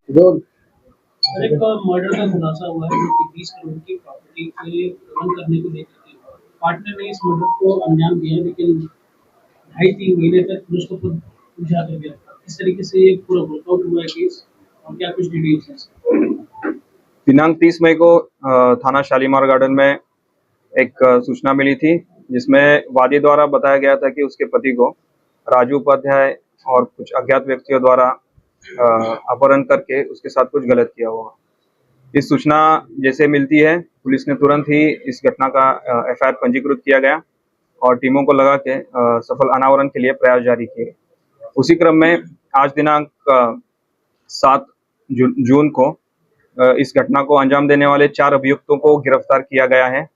जो एक मर्डर का खुलासा हुआ है जो कि 20 करोड़ की प्रॉपर्टी के गबन करने को लेकर के पार्टनर ने इस मर्डर को अंजाम दिया, लेकिन 2.5-3 महीने तक पुलिस को खुद उलझा करके रखा। किस तरीके से ये पूरा वर्कआउट हुआ है केस, और क्या कुछ डिटेल्स हैं इसमें? दिनांक 30 मई को थाना शालीमार गार्डन में एक सूचना मिली थी, जिसमें वादी द्वारा बताया गया था कि उसके पति को राजू उपाध्याय और कुछ अज्ञात व्यक्तियों द्वारा अपहरण करके उसके साथ कुछ गलत किया हुआ। इस सूचना जैसे मिलती है, पुलिस ने तुरंत ही इस घटना का एफआईआर पंजीकृत किया गया और टीमों को लगा के सफल अनावरण के लिए प्रयास जारी किए। उसी क्रम में आज दिनांक 7 जून को इस घटना को अंजाम देने वाले 4 अभियुक्तों को गिरफ्तार किया गया है।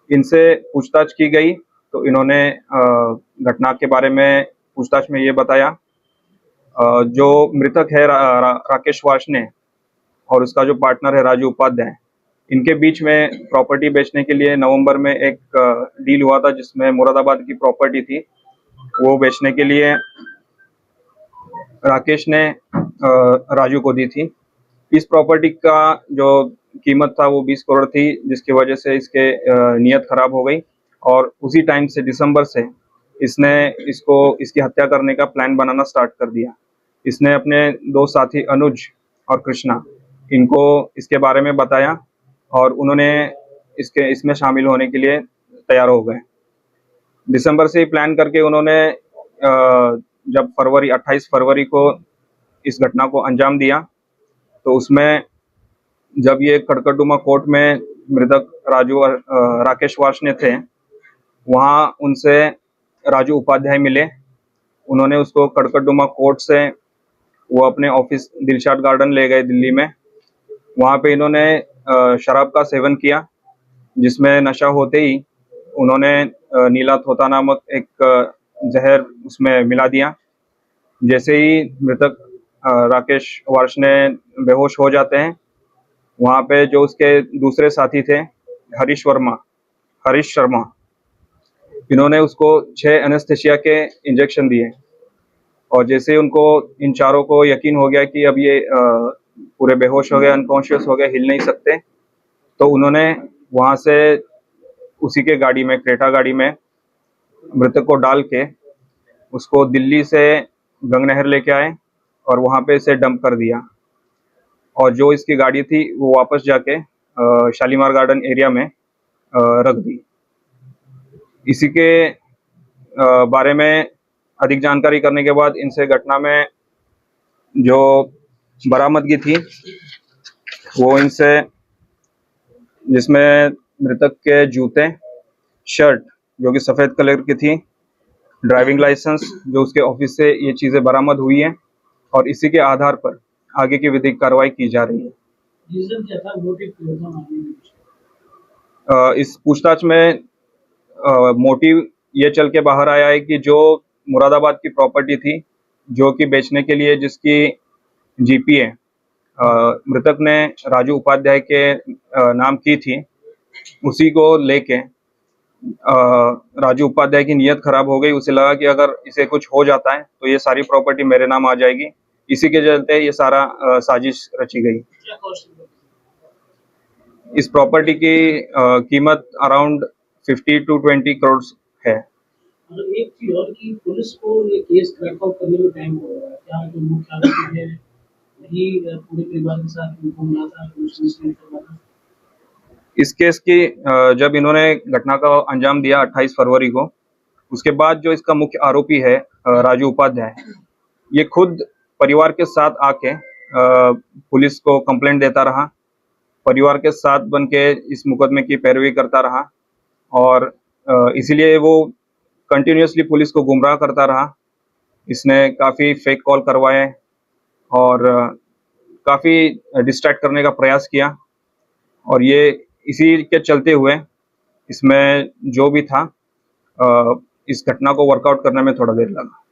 इनसे पूछताछ की गई तो इन्होंने घटना के बारे में पूछताछ में ये बताया, जो मृतक है राकेश वार्ष्णेय और उसका जो पार्टनर है राजू उपाध्याय, इनके बीच में प्रॉपर्टी बेचने के लिए नवंबर में एक डील हुआ था, जिसमें मुरादाबाद की प्रॉपर्टी थी वो बेचने के लिए राकेश ने राजू को दी थी। इस प्रॉपर्टी का जो कीमत था वो 20 करोड़ थी, जिसकी वजह से इसके नीयत खराब हो गई और उसी टाइम से दिसंबर से इसने इसकी हत्या करने का प्लान बनाना स्टार्ट कर दिया। इसने अपने 2 साथी अनुज और कृष्णा इनको इसके बारे में बताया और उन्होंने इसमें शामिल होने के लिए तैयार हो गए। दिसंबर से ही प्लान करके उन्होंने जब 28 फरवरी को इस घटना को अंजाम दिया, तो उसमें जब ये कड़कड़डुमा कोर्ट में मृतक राकेश वार्ष्णेय थे, वहाँ उनसे राजू उपाध्याय मिले। उन्होंने उसको कड़कड़डुमा कोर्ट से वो अपने ऑफिस दिलशाद गार्डन ले गए दिल्ली में। वहाँ पे इन्होंने शराब का सेवन किया, जिसमें नशा होते ही उन्होंने नीला थोता नामक एक जहर उसमें मिला दिया। जैसे ही मृतक राकेश वार्ष्णेय बेहोश हो जाते हैं, वहाँ पे जो उसके दूसरे साथी थे हरीश शर्मा, इन्होंने उसको 6 एनेस्थेसिया के इंजेक्शन दिए और जैसे उनको इन चारों को यकीन हो गया कि अब ये पूरे बेहोश हो गए, अनकॉन्शियस हो गए, हिल नहीं सकते, तो उन्होंने वहाँ से उसी के गाड़ी में, क्रेटा गाड़ी में मृतक को डाल के उसको दिल्ली से गंगनहर लेके आए और वहाँ पे इसे डंप कर दिया और जो इसकी गाड़ी थी वो वापस जाके शालीमार गार्डन एरिया में रख दी। इसी के बारे में अधिक जानकारी करने के बाद इनसे घटना में जो बरामदगी थी वो इनसे, जिसमें मृतक के जूते, शर्ट जो कि सफ़ेद कलर की थी, ड्राइविंग लाइसेंस जो उसके ऑफिस से ये चीज़ें बरामद हुई हैं और इसी के आधार पर आगे की विधिक कार्रवाई की जा रही है। रीजन क्या था, मोटिव क्या था मामले में? इस पूछताछ में मोटिव ये चल के बाहर आया है कि जो मुरादाबाद की प्रॉपर्टी थी जो कि बेचने के लिए जिसकी जीपीए मृतक ने राजू उपाध्याय के नाम की थी, उसी को लेके राजू उपाध्याय की नीयत खराब हो गई। उसे लगा कि अगर इसे कुछ हो जाता है तो ये सारी प्रॉपर्टी मेरे नाम आ जाएगी। इसी के चलते ये सारा साजिश रची गई। इस प्रॉपर्टी की कीमत अराउंड 50 to 20 करोड़ है। एक चीज और कि पुलिस को ये केस क्रैक आउट करने में टाइम हो रहा है, क्या जो मुख्य आरोपी है वही पूरे परिवार के साथ उनको मिला था, इस केस की जब इन्होंने घटना का अंजाम दिया 28 फरवरी को, उसके बाद जो इसका मुख्य आरोपी है राजू उपाध्याय, ये खुद परिवार के साथ आके पुलिस को कंप्लेंट देता रहा, परिवार के साथ बन के इस मुकदमे की पैरवी करता रहा और इसीलिए वो कंटिन्यूसली पुलिस को गुमराह करता रहा। इसने काफ़ी फेक कॉल करवाए और काफ़ी डिस्ट्रैक्ट करने का प्रयास किया और ये इसी के चलते हुए इसमें जो भी था इस घटना को वर्कआउट करने में थोड़ा देर लगा।